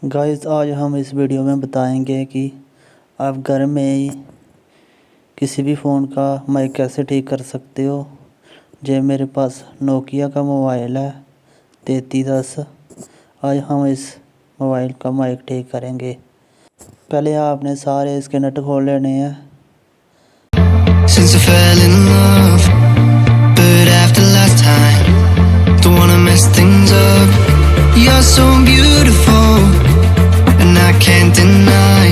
Guys आज हम इस वीडियो में बताएंगे कि आप घर में ही किसी भी फ़ोन का माइक कैसे ठीक कर सकते हो। जो मेरे पास नोकिया का मोबाइल है 3310। आज हम इस मोबाइल का माइक ठीक करेंगे। पहले आपने सारे इसके नट खोल लेने हैं। Since I fell in love, but after last time, don't wanna mess things up. You're so beautiful, and I can't deny.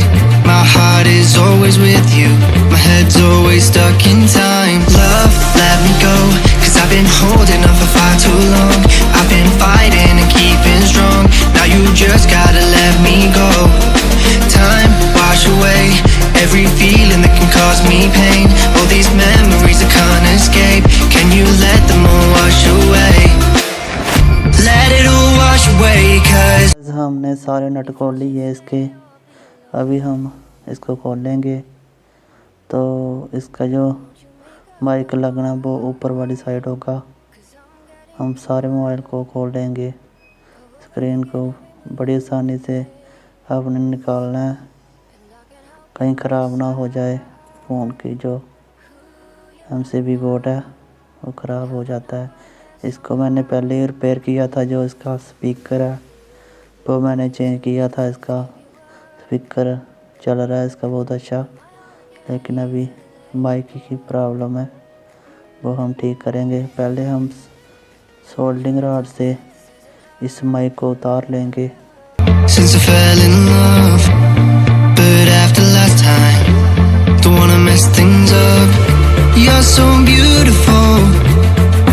My heart is always with you, my head's always stuck in time. Love, let me go, cause I've been holding on for far too long. I've been fighting and keeping strong, now you just gotta let me go. Time, wash away every feeling that can cause me pain. All these memories I can't escape, can you let them all wash away? Let it all wash away, cause हमने सारे नट खोल लिए इसके। अभी हम इसको खोल लेंगे तो इसका जो माइक लगना वो ऊपर वाली साइड होगा। हम सारे मोबाइल को खोल लेंगे। स्क्रीन को बड़ी आसानी से आपने निकालना है, कहीं ख़राब ना हो जाए। फ़ोन की जो MCB बोर्ड है वो ख़राब हो जाता है। इसको मैंने पहले ही रिपेयर किया था। जो इसका स्पीकर है वो मैंने चेंज किया था। इसका स्पीकर चल रहा है इसका बहुत अच्छा, लेकिन अभी माइक की प्रॉब्लम है, वो हम ठीक करेंगे। पहले हम सोल्डिंग रॉड से इस माइक को उतार लेंगे। since I fell in love, but after last time, don't wanna mess things up. You're so beautiful,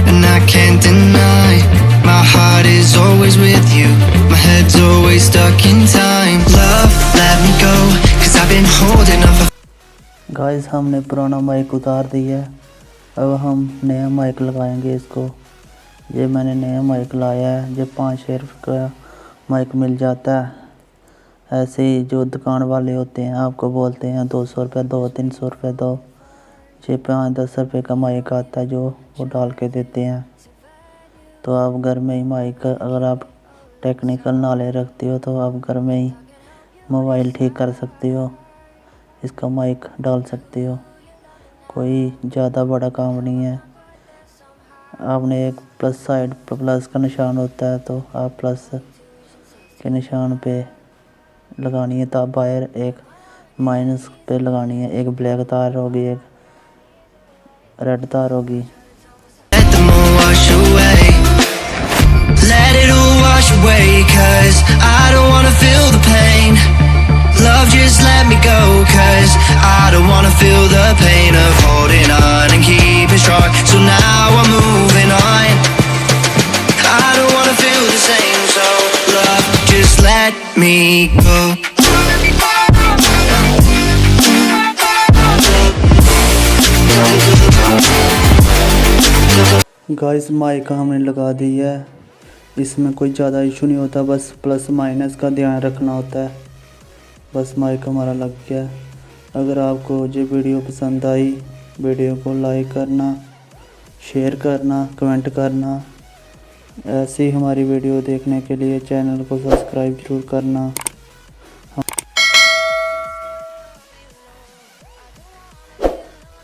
and I can't deny. My heart is always with you, my head's always stuck in time. Love, let me go, cause I've been holding on for guys हमने पुराना mic उतार दिया है। अब हम नया mic लगाएंगे इसको। ये मैंने नया माइक लाया है। जो 5-6 रुपये का माइक मिल जाता है। ऐसे ही जो दुकान वाले होते हैं आपको बोलते हैं 200 रुपये दो, 300 रुपये दो। ये 5-10 रुपये का माइक आता है जो वो डाल के देते हैं। तो आप घर में ही माइक, अगर आप टेक्निकल नॉलेज रखते हो तो आप घर में ही मोबाइल ठीक कर सकते हो। इसका माइक डाल सकते हो, कोई ज़्यादा बड़ा काम नहीं है। आपने एक प्लस साइड पर प्लस का निशान होता है तो आप प्लस के निशान पे लगानी है। तो वायर एक माइनस पे लगानी है। एक ब्लैक तार होगी, एक रेड तार होगी। let them all wash away. Let it all wash away, cause I don't wanna feel the pain. Love, just let me go, cause I don't wanna feel the pain of holding on and keeping strong. So now I'm moving on. I don't wanna feel the same, so love, just let me go. Guys mic हमने लगा दी है। इसमें कोई ज़्यादा issue नहीं होता, बस plus minus का ध्यान रखना होता है। बस माइक हमारा लग गया। अगर आपको ये वीडियो पसंद आई, वीडियो को लाइक करना, शेयर करना, कमेंट करना। ऐसे ही हमारी वीडियो देखने के लिए चैनल को सब्सक्राइब जरूर करना।